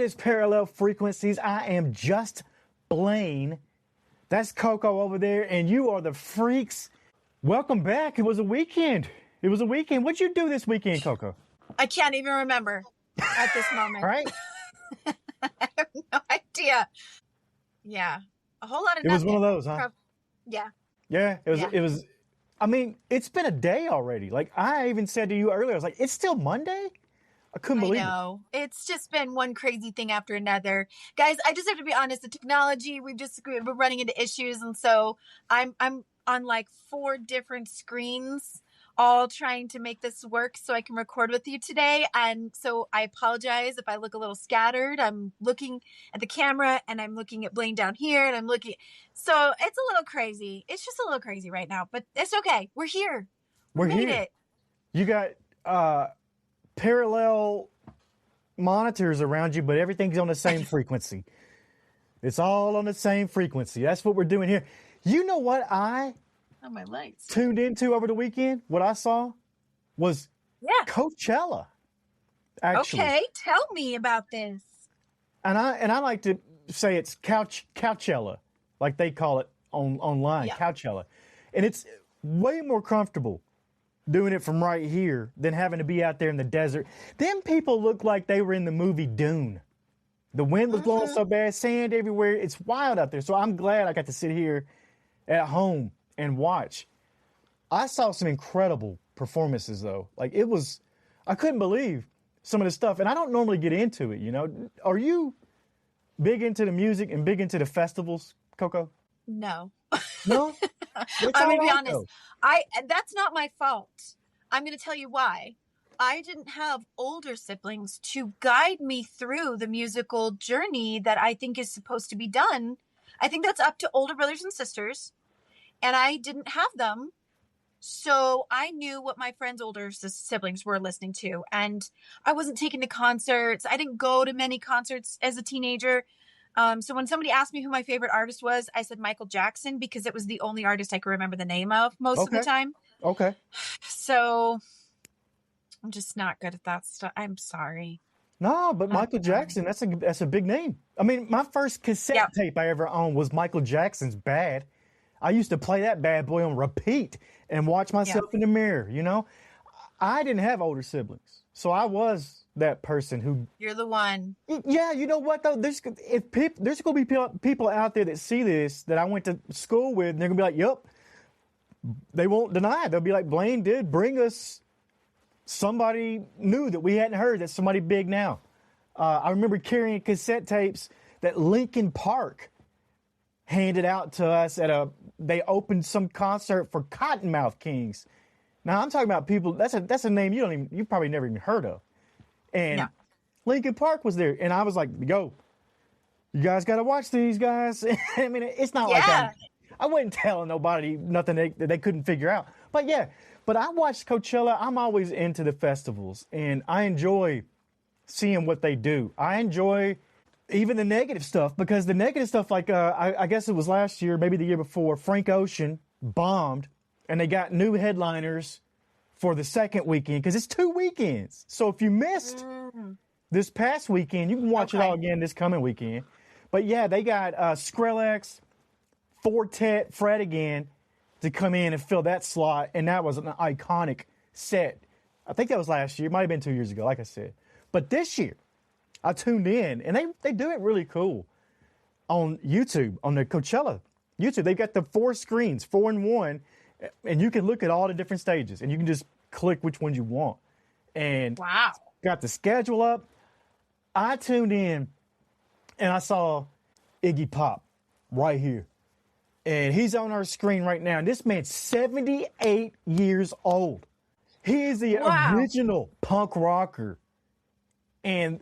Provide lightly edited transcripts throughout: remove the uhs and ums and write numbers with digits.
is Parallel Frequencies. I am just Blane. That's Coco over there, and you are the freaks. Welcome back. It was a weekend. What'd you do this weekend, Coco? I can't even remember at this moment. Right? I have no idea. Yeah. A whole lot of It was one of those, huh? Yeah. Yeah, it was. I mean, it's been a day already. Like I even said to you earlier, I was like, it's still Monday? I couldn't believe it. I know. It's just been one crazy thing after another. Guys, I just have to be honest. The technology, we're running into issues. And so I'm on like 4 different screens, all trying to make this work so I can record with you today. And so I apologize if I look a little scattered. I'm looking at the camera and I'm looking at Blane down here and I'm looking. So it's a little crazy. It's just a little crazy right now, but it's okay. We're here. We made it. You got parallel monitors around you, but everything's on the same frequency. It's all on the same frequency. That's what we're doing here. You know what I my lights tuned into over the weekend? What I saw was Coachella. Actually. Okay, tell me about this. And I like to say it's Coachella, like they call it online, Coachella. And it's way more comfortable doing it from right here than having to be out there in the desert. Them people look like they were in the movie Dune. The wind was blowing so bad, sand everywhere. It's wild out there. So I'm glad I got to sit here at home and watch. I saw some incredible performances though. Like I couldn't believe some of the stuff. And I don't normally get into it, you know. Are you big into the music and big into the festivals, Coco? No. No? I'm going to be honest. That's not my fault. I'm going to tell you why. I didn't have older siblings to guide me through the musical journey that I think is supposed to be done. I think that's up to older brothers and sisters. And I didn't have them. So I knew what my friends' older siblings were listening to. And I wasn't taken to concerts. I didn't go to many concerts as a teenager. So when somebody asked me who my favorite artist was, I said Michael Jackson because it was the only artist I could remember the name of most of the time. Okay. So I'm just not good at that stuff. I'm sorry. No, but Michael Jackson, that's a big name. I mean, my first cassette tape I ever owned was Michael Jackson's Bad. I used to play that bad boy on repeat and watch myself in the mirror, you know? I didn't have older siblings. So I was that person who... You're the one. Yeah, you know what, though? There's going to be people out there that see this that I went to school with, and they're going to be like, yup. They won't deny it. They'll be like, Blane did bring us somebody new that we hadn't heard, that's somebody big now. I remember carrying cassette tapes that Linkin Park handed out to us they opened some concert for Cottonmouth Kings. Now I'm talking about people, that's a name you probably never even heard of. And Linkin Park was there. And I was like, yo, you guys got to watch these guys. I mean, it's not like I wasn't telling nobody nothing that they couldn't figure out. But I watched Coachella. I'm always into the festivals and I enjoy seeing what they do. I enjoy even the negative stuff, because the negative stuff, like I guess it was last year, maybe the year before, Frank Ocean bombed, and they got new headliners for the second weekend, because it's 2 weekends. So if you missed this past weekend, you can watch it all again this coming weekend. But yeah, they got Skrillex, Fortet, Fred again to come in and fill that slot, and that was an iconic set. I think that was last year. It might have been 2 years ago, like I said. But this year, I tuned in, and they do it really cool on YouTube, on the Coachella YouTube. They've got the 4 screens, 4 in 1, and you can look at all the different stages, and you can just click which ones you want. And got the schedule up. I tuned in, and I saw Iggy Pop right here. And he's on our screen right now. And this man's 78 years old. He is the original punk rocker. And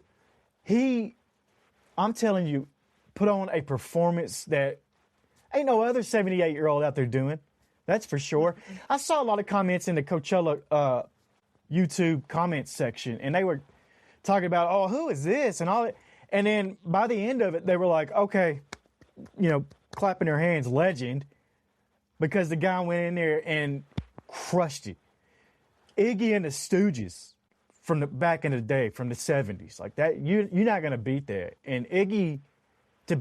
I'm telling you, put on a performance that ain't no other 78-year-old out there doing. That's for sure. I saw a lot of comments in the Coachella YouTube comments section, and they were talking about, oh, who is this? And all that. And then by the end of it, they were like, okay, clapping their hands, legend, because the guy went in there and crushed it. Iggy and the Stooges from the back in the day, from the 70s. Like that, you're not going to beat that. And Iggy, to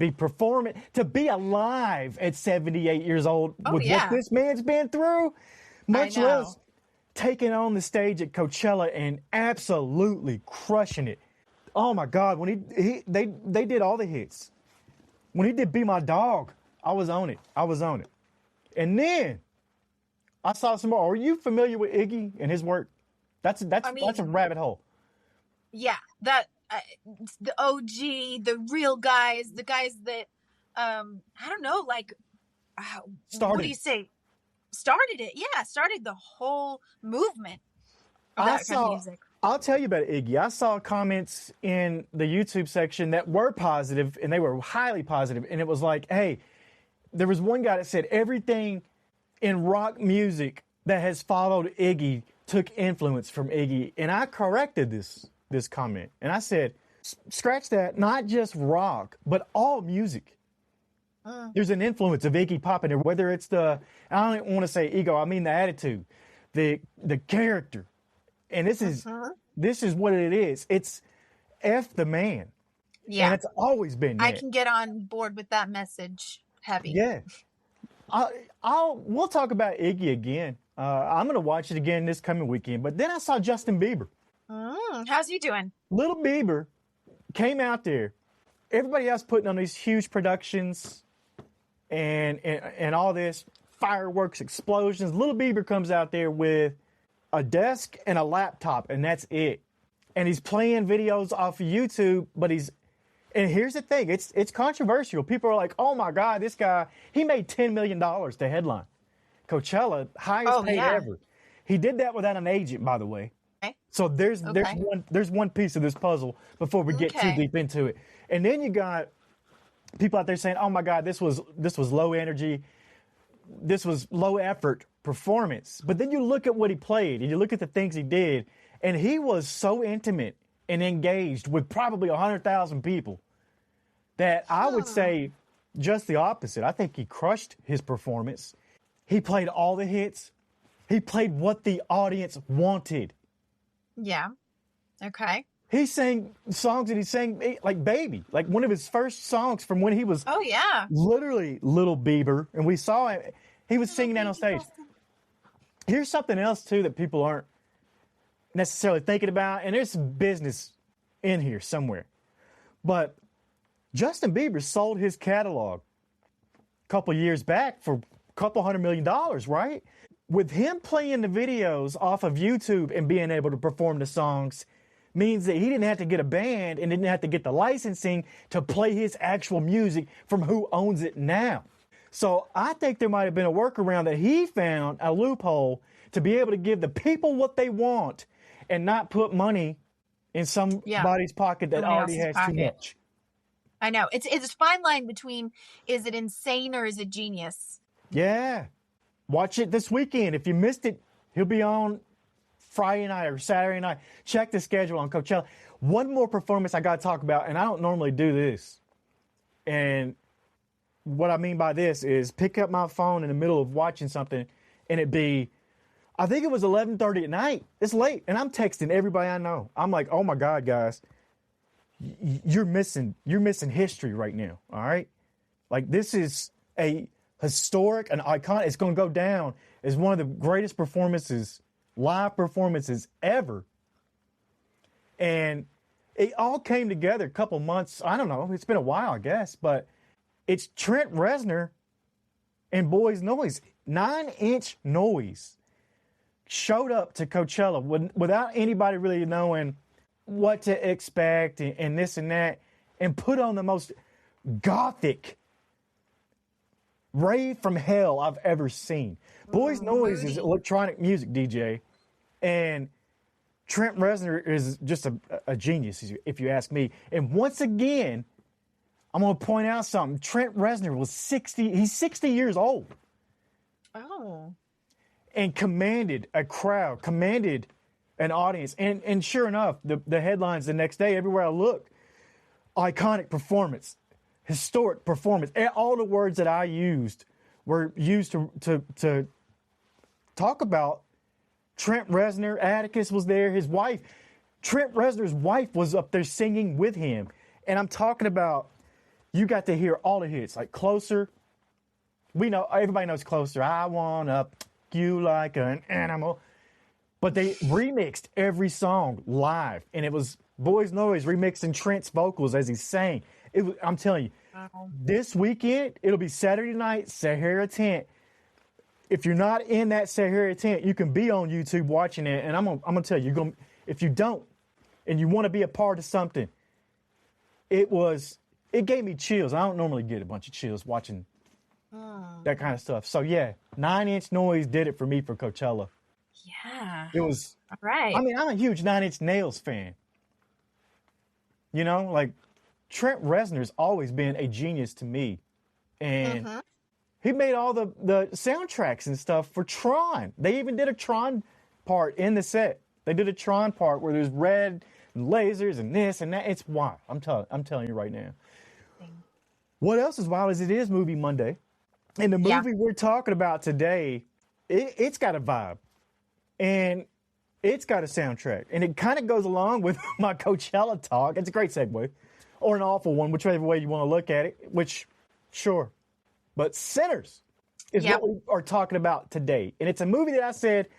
be alive at 78 years old with what this man's been through, much less taking on the stage at Coachella and absolutely crushing it. Oh my God, when they did all the hits. When he did Be My Dog, I was on it. And then I saw some more. Are you familiar with Iggy and his work? That's a rabbit hole. Yeah, that the OG, the real guys, the guys that I don't know, like Started. What do you say? Started it, yeah. Started the whole movement of that kind of music. I'll tell you about Iggy. I saw comments in the YouTube section that were positive, and they were highly positive. And it was like, hey, there was one guy that said everything in rock music that has followed Iggy took influence from Iggy. And I corrected this comment. And I said, scratch that, not just rock, but all music. There's an influence of Iggy Pop in there, whether it's I don't want to say ego, I mean the attitude, the character. And this is what it is. It's F the man. Yeah. And it's always been that. I can get on board with that message heavy. Yeah. We'll talk about Iggy again. I'm going to watch it again this coming weekend. But then I saw Justin Bieber. How's he doing? Little Bieber came out there. Everybody else putting on these huge productions and all this fireworks, explosions. Little Bieber comes out there with a desk and a laptop, and that's it. And he's playing videos off of YouTube, and here's the thing, it's controversial. People are like, oh my God, this guy, he made $10 million to headline Coachella, highest paid ever. He did that without an agent, by the way. Okay. So there's one piece of this puzzle before we get too deep into it. And then you got people out there saying, oh my God, this was low energy. This was low effort performance. But then you look at what he played and you look at the things he did, and he was so intimate and engaged with probably 100,000 people that I would say just the opposite. I think he crushed his performance. He played all the hits. He played what the audience wanted. Yeah. Okay. He sang songs that he sang like Baby, like one of his first songs from when he was literally Little Bieber. And we saw him. He was singing that on stage. Here's something else, too, that people aren't necessarily thinking about. And there's some business in here somewhere. But Justin Bieber sold his catalog a couple years back for a couple $100 million, right? With him playing the videos off of YouTube and being able to perform the songs means that he didn't have to get a band and didn't have to get the licensing to play his actual music from who owns it now. So I think there might have been a workaround that he found, a loophole, to be able to give the people what they want and not put money in somebody's pocket that already has too much. I know. It's a fine line between, is it insane or is it genius? Yeah. Watch it this weekend. If you missed it, he'll be on Friday night or Saturday night. Check the schedule on Coachella. One more performance I got to talk about, and I don't normally do this. And what I mean by this is pick up my phone in the middle of watching something, and it be, I think it was 11:30 at night. It's late, and I'm texting everybody I know. I'm like, oh my God, guys, you're missing history right now. All right, like this is a historic, an icon. It's going to go down as one of the greatest live performances ever. And it all came together a couple months. I don't know. It's been a while, I guess, but it's Trent Reznor and Boys Noize. 9-inch Noize showed up to Coachella without anybody really knowing what to expect and this and that, and put on the most gothic rave from hell I've ever seen. Boys Noize is electronic music DJ, and Trent Reznor is just a genius, if you ask me. And once again, I'm going to point out something. Trent Reznor was 60. He's 60 years old. Oh. And commanded a crowd, commanded an audience. And sure enough, the headlines the next day, everywhere I look, iconic performance, historic performance. All the words that I used were used to talk about Trent Reznor. Atticus was there. His wife, Trent Reznor's wife was up there singing with him. And I'm talking about, you got to hear all the hits, like Closer. We know, everybody knows Closer. I wanna you like an animal. But they remixed every song live. And it was Boys Noize remixing Trent's vocals as he sang. I'm telling you, this weekend, it'll be Saturday night, Sahara Tent. If you're not in that Sahara Tent, you can be on YouTube watching it. And I'm gonna tell you, if you don't, and you want to be a part of something, it gave me chills. I don't normally get a bunch of chills watching that kind of stuff. So yeah, 9 Inch Noize did it for me for Coachella. Yeah. It was, all right. I mean, I'm a huge 9 Inch Nails fan. You know, like Trent Reznor's always been a genius to me. And he made all the soundtracks and stuff for Tron. They even did a Tron part in the set. They did a Tron part where there's red and lasers and this and that. It's wild. I'm telling you right now. What else is wild is it is Movie Monday. And the movie we're talking about today, it's got a vibe. And it's got a soundtrack. And it kind of goes along with my Coachella talk. It's a great segue. Or an awful one, whichever way you want to look at it. Which, sure. But Sinners is what we are talking about today. And it's a movie that I said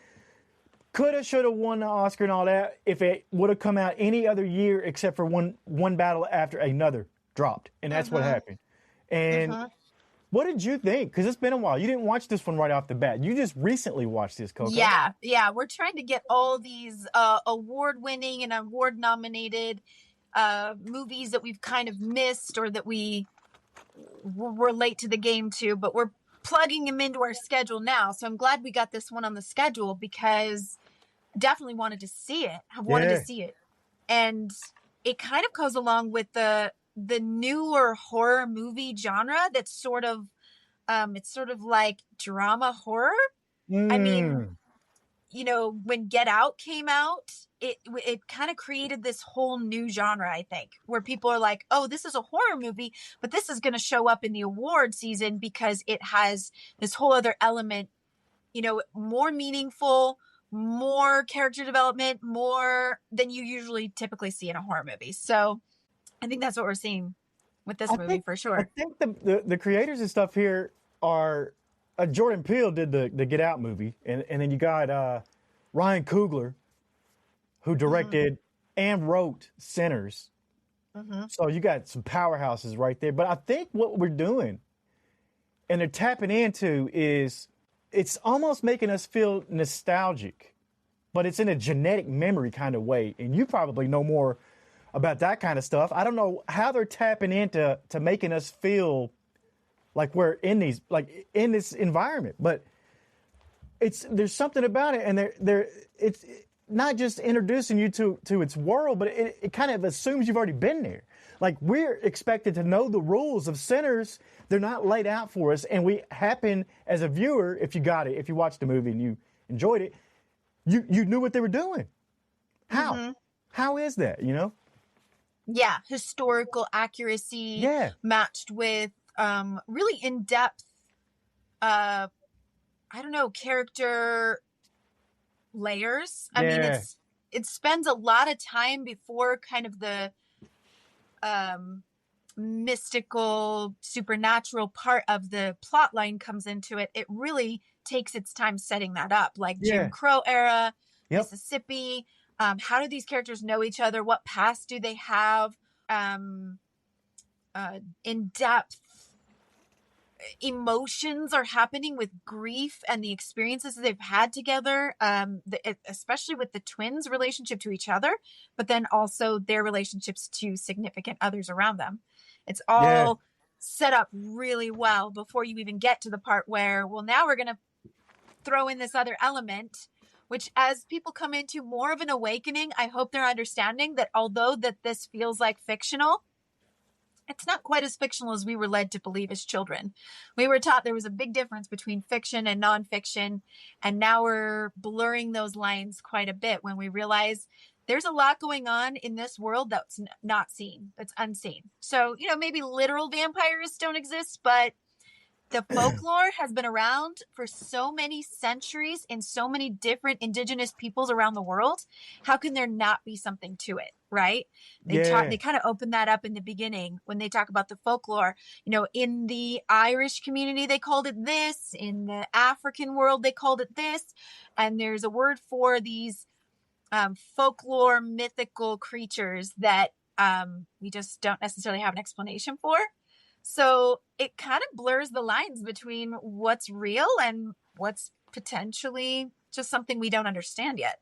coulda, shoulda won the Oscar and all that if it would have come out any other year except for one battle after another dropped. And that's what happened. And what did you think? Because it's been a while. You didn't watch this one right off the bat. You just recently watched this, Coco. Yeah. We're trying to get all these award-winning and award-nominated movies that we've kind of missed or that we're late to the game to, but we're plugging them into our schedule now. So I'm glad we got this one on the schedule because definitely wanted to see it. I wanted to see it. And it kind of goes along with the newer horror movie genre that's sort of it's sort of like drama horror. I mean, you know, when Get Out came out, it kind of created this whole new genre, I think, where people are like, oh, this is a horror movie, but this is going to show up in the award season because it has this whole other element, you know, more meaningful, more character development, more than you usually typically see in a horror movie. So I think that's what we're seeing with this movie for sure. I think the creators and stuff here are Jordan Peele did the Get Out movie, and then you got Ryan Coogler, who directed and wrote Sinners. So you got some powerhouses right there. But I think what we're doing, and they're tapping into, is it's almost making us feel nostalgic, but it's in a genetic memory kind of way. And you probably know more about that kind of stuff. I don't know how they're tapping into making us feel like we're in this environment, but there's something about it, and it's not just introducing you to its world, but it kind of assumes you've already been there. Like, we're expected to know the rules of Sinners. They're not laid out for us, and we happen as a viewer, if you watched the movie and you enjoyed it, you knew what they were doing. How? How is that, you know? Yeah, historical accuracy matched with really in-depth, character layers. I mean, it spends a lot of time before kind of the mystical, supernatural part of the plot line comes into it. It really takes its time setting that up, like Jim Crow era, Mississippi. How do these characters know each other? What past do they have? In-depth emotions are happening with grief and the experiences that they've had together, especially with the twins' relationship to each other, but then also their relationships to significant others around them. It's all set up really well before you even get to the part where, well, now we're going to throw in this other element, which as people come into more of an awakening, I hope they're understanding that although that this feels like fictional, it's not quite as fictional as we were led to believe as children. We were taught there was a big difference between fiction and nonfiction, and now we're blurring those lines quite a bit when we realize there's a lot going on in this world that's not seen, that's unseen. So, maybe literal vampires don't exist, but The folklore has been around for so many centuries in so many different indigenous peoples around the world. How can there not be something to it, right? They kind of open that up in the beginning when they talk about the folklore. You know, in the Irish community, they called it this. In the African world, they called it this. And there's a word for these folklore mythical creatures that we just don't necessarily have an explanation for. So it kind of blurs the lines between what's real and what's potentially just something we don't understand yet.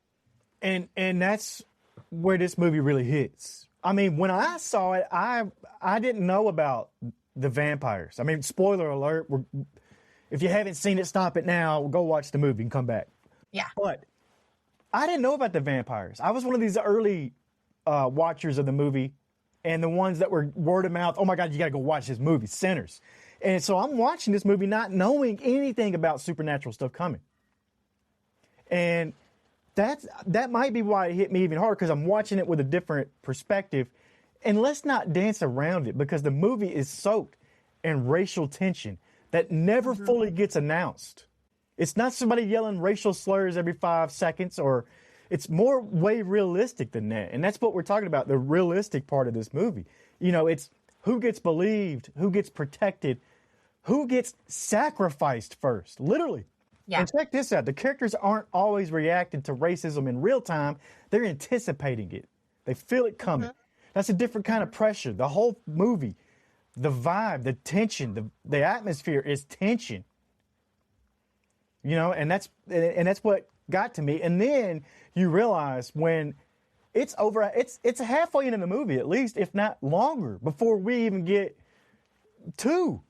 And that's where this movie really hits. I mean, when I saw it, I didn't know about the vampires. I mean, spoiler alert, if you haven't seen it, stop it now, go watch the movie and come back. Yeah. But I didn't know about the vampires. I was one of these early watchers of the movie. And the ones that were word of mouth, oh my God, you got to go watch this movie, Sinners. And so I'm watching this movie not knowing anything about supernatural stuff coming. And that might be why it hit me even harder, because I'm watching it with a different perspective. And let's not dance around it, because the movie is soaked in racial tension that never fully gets announced. It's not somebody yelling racial slurs every 5 seconds, or it's more way realistic than that. And that's what we're talking about, the realistic part of this movie. You know, it's who gets believed, who gets protected, who gets sacrificed first, literally. Yeah. And check this out. The characters aren't always reacting to racism in real time. They're anticipating it. They feel it coming. That's a different kind of pressure. The whole movie, the vibe, the tension, the atmosphere is tension. You know, and that's what got to me. And then you realize when it's over, it's halfway into the movie, at least, if not longer, before we even get to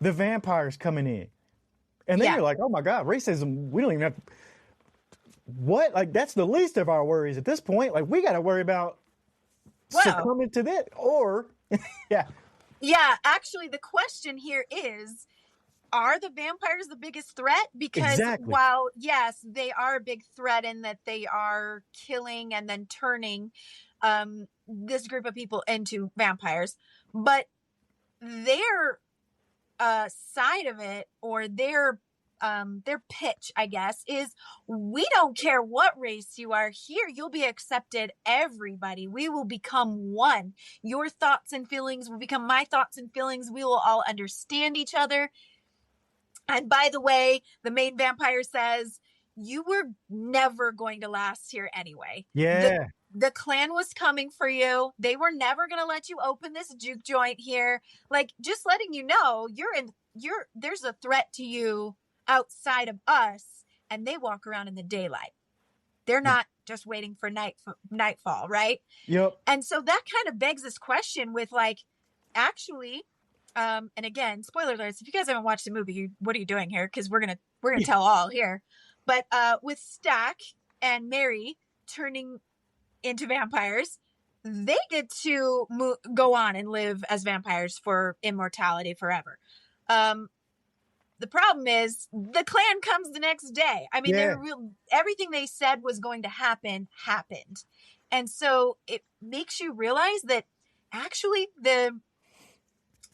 the vampires coming in. And then you're like, oh my God, racism, we don't even have what? Like, that's the least of our worries at this point. Like, we got to worry about succumbing to that, or, yeah. Yeah, actually, the question here is, are the vampires the biggest threat? Because while, yes, they are a big threat in that they are killing and then turning this group of people into vampires, but their side of it, or their pitch, I guess, is we don't care what race you are here. You'll be accepted, everybody. We will become one. Your thoughts and feelings will become my thoughts and feelings. We will all understand each other. And by the way, the main vampire says, you were never going to last here anyway. Yeah. The clan was coming for you. They were never going to let you open this juke joint here. Like, just letting you know, there's a threat to you outside of us, and they walk around in the daylight. They're not just waiting for nightfall, right? Yep. And so that kind of begs this question with, like, actually, and again, spoiler alerts, if you guys haven't watched the movie, what are you doing here? Because we're gonna tell all here. But with Stack and Mary turning into vampires, they get to go on and live as vampires for immortality forever. The problem is the clan comes the next day. I mean, everything they said was going to happen happened. And so it makes you realize that actually the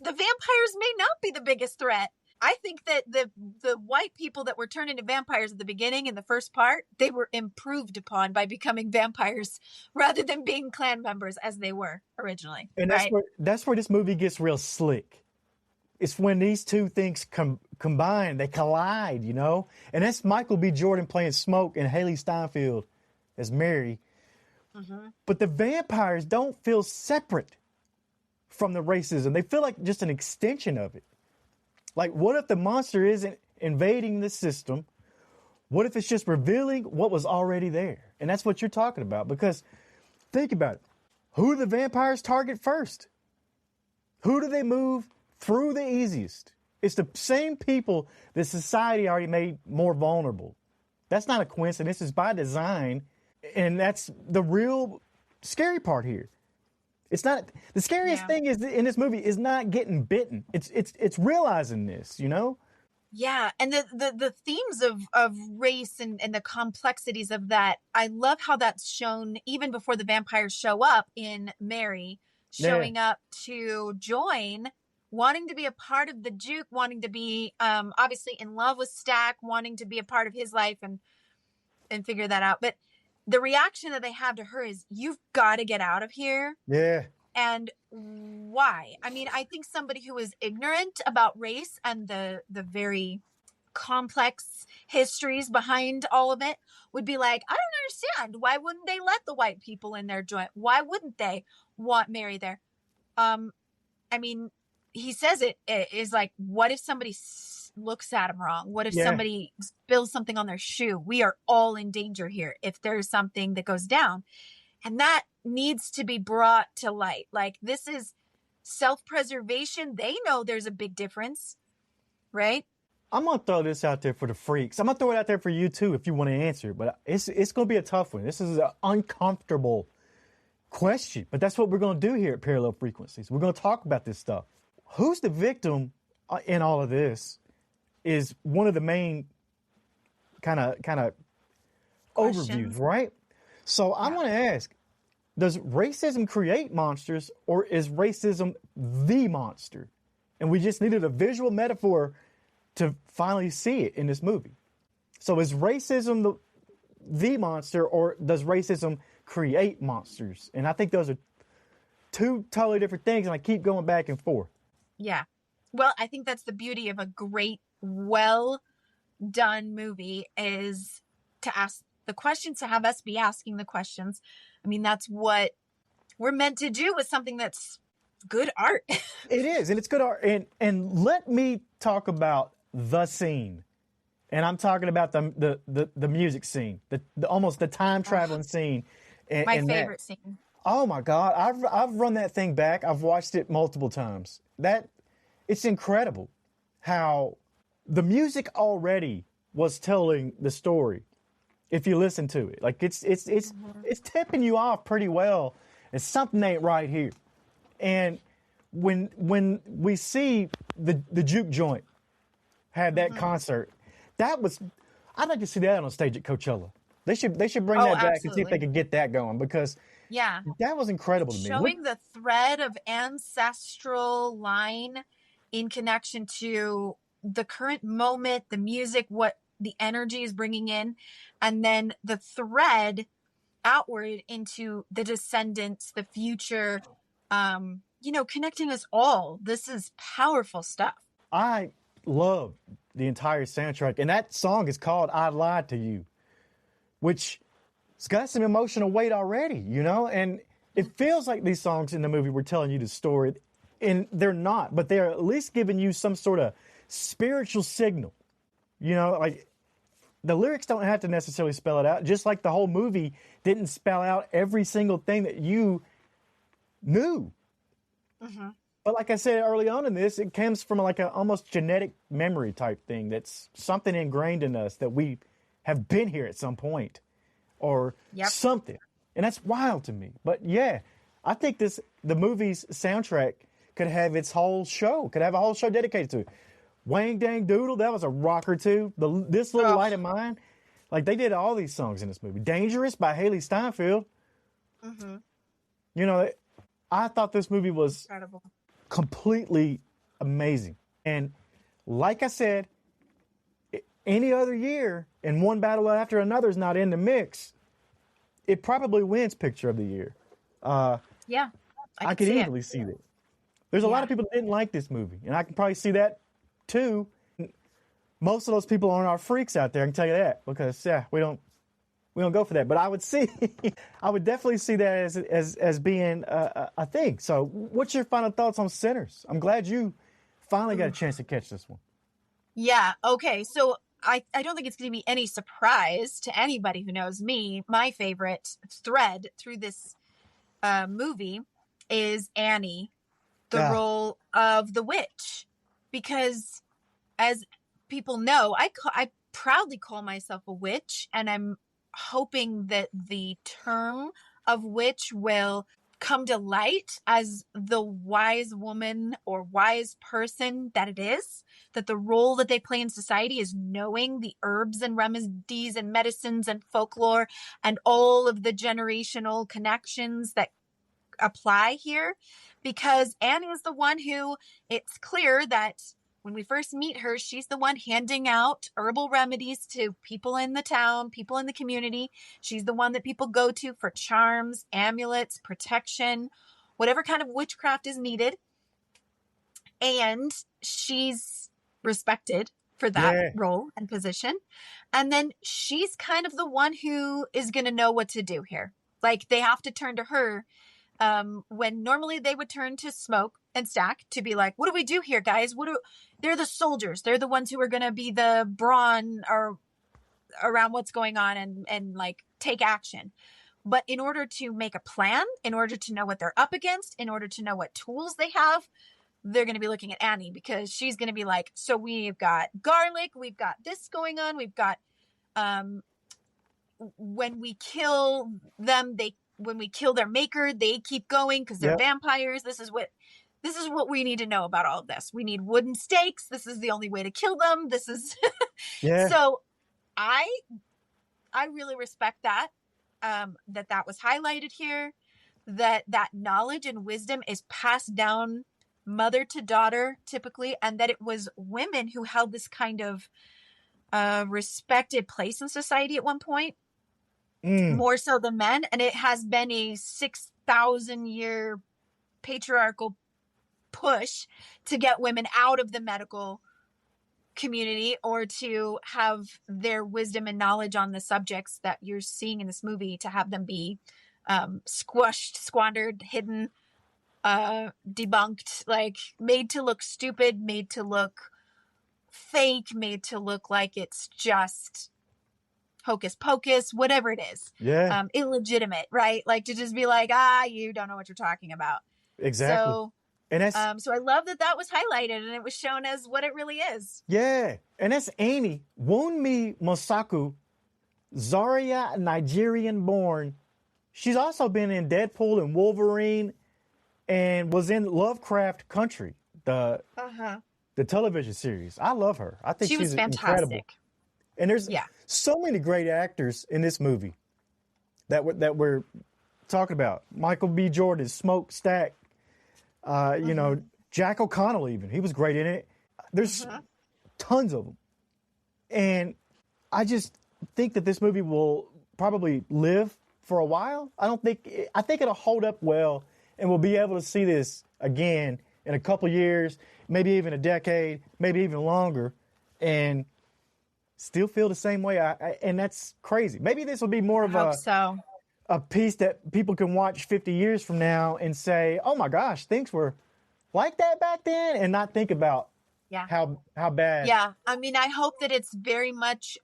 vampires may not be the biggest threat. I think that the white people that were turned into vampires at the beginning in the first part, they were improved upon by becoming vampires rather than being clan members as they were originally. And that's where this movie gets real slick. It's when these two things combine, they collide, you know? And that's Michael B. Jordan playing Smoke and Haley Steinfeld as Mary. Mm-hmm. But the vampires don't feel separate from the racism. They feel like just an extension of it. Like, what if the monster isn't invading the system? What if it's just revealing what was already there? And that's what you're talking about. Because think about it. Who do the vampires target first? Who do they move through the easiest? It's the same people that society already made more vulnerable. That's not a coincidence. It's by design. And that's the real scary part here. It's not the scariest thing is in this movie is not getting bitten. It's realizing this, you know? Yeah. And the themes of race and the complexities of that, I love how that's shown even before the vampires show up in Mary showing up to join wanting to be a part of the juke, wanting to be obviously in love with Stack, wanting to be a part of his life and figure that out. But the reaction that they have to her is, you've got to get out of here. Yeah. And why? I mean, I think somebody who is ignorant about race and the very complex histories behind all of it would be like, I don't understand. Why wouldn't they let the white people in their joint? Why wouldn't they want Mary there? I mean, he says it is like, what if somebody looks at him wrong? What if somebody spills something on their shoe? We are all in danger here if there's something that goes down. And that needs to be brought to light. Like, this is self-preservation. They know there's a big difference, right? I'm going to throw this out there for the freaks. I'm going to throw it out there for you too if you want to answer it. But it's going to be a tough one. This is an uncomfortable question. But that's what we're going to do here at Parallel Frequencies. We're going to talk about this stuff. Who's the victim in all of this is one of the main kind of overviews, right? So I want to ask, does racism create monsters, or is racism the monster? And we just needed a visual metaphor to finally see it in this movie. So is racism the monster, or does racism create monsters? And I think those are two totally different things, and I keep going back and forth. Yeah. Well, I think that's the beauty of a great, well done movie, is to ask the questions, to have us be asking the questions. I mean, that's what we're meant to do with something that's good art. It is, and it's good art. And let me talk about the scene. And I'm talking about the music scene, the almost the time traveling scene. My favorite scene. Oh my God, I've run that thing back. I've watched it multiple times. It's incredible how the music already was telling the story. If you listen to it, like it's tipping you off pretty well. And something ain't right here. And when we see the juke joint had that concert, I'd like to see that on stage at Coachella. They should bring that back and see if they could get that going, because that was incredible to me. Showing the thread of ancestral line in connection to the current moment, the music, what the energy is bringing in, and then the thread outward into the descendants, the future, connecting us all. This is powerful stuff. I love the entire soundtrack, and that song is called I Lied to You, which it's got some emotional weight already, and it feels like these songs in the movie were telling you the story, and they're not, but they're at least giving you some sort of spiritual signal, like the lyrics don't have to necessarily spell it out, just like the whole movie didn't spell out every single thing that you knew. Mm-hmm. But like I said early on in this, it comes from like a almost genetic memory type thing. That's something ingrained in us that we have been here at some point or something. And that's wild to me. But yeah, I think the movie's soundtrack could have a whole show dedicated to it. Wang Dang Doodle, that was a rocker too. This Little Light of Mine, like they did all these songs in this movie. Dangerous by Haley Steinfeld. Mm-hmm. I thought this movie was incredible, completely amazing. And like I said, any other year and one battle after another is not in the mix, it probably wins Picture of the Year. I could easily see that. There's a lot of people that didn't like this movie, and I can probably see that too. Most of those people aren't our freaks out there, I can tell you that, because we don't go for that. But I would definitely see that as being a thing. So what's your final thoughts on Sinners? I'm glad you finally got a chance to catch this one. Yeah. Okay. So I don't think it's going to be any surprise to anybody who knows me. My favorite thread through this movie is Annie, the role of the witch, because as people know, I proudly call myself a witch, and I'm hoping that the term of witch will come to light as the wise woman or wise person that it is, that the role that they play in society is knowing the herbs and remedies and medicines and folklore and all of the generational connections that apply here, because Annie is the one who, it's clear that when we first meet her, she's the one handing out herbal remedies to people in the town, people in the community. She's the one that people go to for charms, amulets, protection, whatever kind of witchcraft is needed. And she's respected for that role and position. And then she's kind of the one who is going to know what to do here. Like, they have to turn to her when normally they would turn to Smoke and Stack to be like, what do we do here, guys? They're the soldiers. They're the ones who are going to be the brawn or around what's going on and like take action. But in order to make a plan, in order to know what they're up against, in order to know what tools they have, they're going to be looking at Annie, because she's going to be like, so we've got garlic, we've got this going on, we've got, when we kill them, when we kill their maker, they keep going because they're vampires. This is what we need to know about all of this. We need wooden stakes. This is the only way to kill them. This is, so I really respect that, that was highlighted here, that knowledge and wisdom is passed down mother to daughter typically, and that it was women who held this kind of respected place in society at one point, more so than men. And it has been a 6,000 year patriarchal push to get women out of the medical community, or to have their wisdom and knowledge on the subjects that you're seeing in this movie, to have them be squashed, squandered, hidden, debunked, like made to look stupid, made to look fake, made to look like it's just hocus pocus, whatever it is. Illegitimate, right? Like, to just be like, you don't know what you're talking about. Exactly. So, and that's, so I love that was highlighted and it was shown as what it really is. Yeah. And that's Amy Wunmi Mosaku, Zaria, Nigerian born. She's also been in Deadpool and Wolverine, and was in Lovecraft Country, the television series. I love her. I think she's fantastic. Incredible. And there's so many great actors in this movie that we're talking about. Michael B. Jordan, Smoke, Stack, you know, Jack O'Connell even. He was great in it. There's tons of them. And I just think that this movie will probably live for a while. I think it'll hold up well, and we'll be able to see this again in a couple years, maybe even a decade, maybe even longer, and still feel the same way. And that's crazy. Maybe this will be more of a piece that people can watch 50 years from now and say, oh my gosh, things were like that back then, and not think about how bad. Yeah. I mean, I hope that it's very much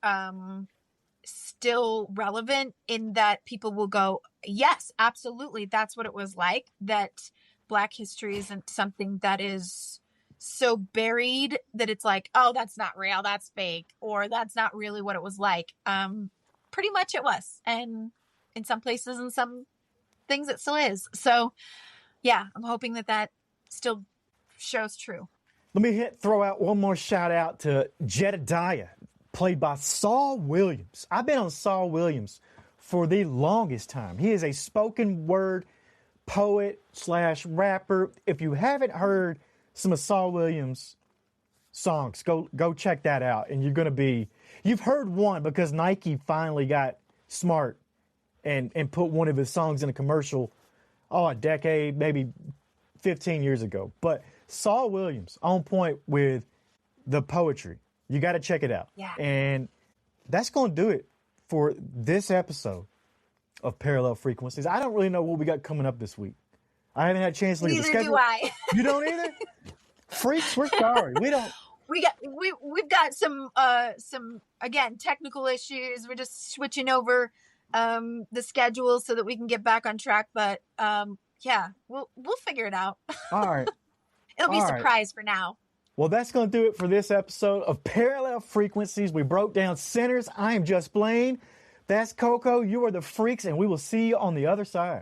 still relevant, in that people will go, yes, absolutely, that's what it was like, that Black history isn't something that is so buried that it's like, oh, that's not real, that's fake, or that's not really what it was like. Pretty much it was, and in some places and some things it still is. So yeah, I'm hoping that still shows true. Let me throw out one more shout out to Jedediah, played by Saul Williams. I've been on Saul Williams for the longest time. He is a spoken word poet / rapper. If you haven't heard some of Saul Williams' songs, go check that out. And you've heard one because Nike finally got smart and put one of his songs in a commercial, a decade, maybe 15 years ago. But Saul Williams, on point with the poetry. You got to check it out. Yeah. And that's going to do it for this episode of Parallel Frequencies. I don't really know what we got coming up this week. I haven't had a chance to look at the schedule. Neither do I. You don't either? Freaks, we're sorry. We don't. We've got some again, technical issues. We're just switching over the schedule so that we can get back on track. But yeah, we'll figure it out. All right. It'll be a surprise for now. Well, that's going to do it for this episode of Parallel Frequencies. We broke down Sinners. I am just Blane. That's Coco. You are the Freaks, and we will see you on the other side.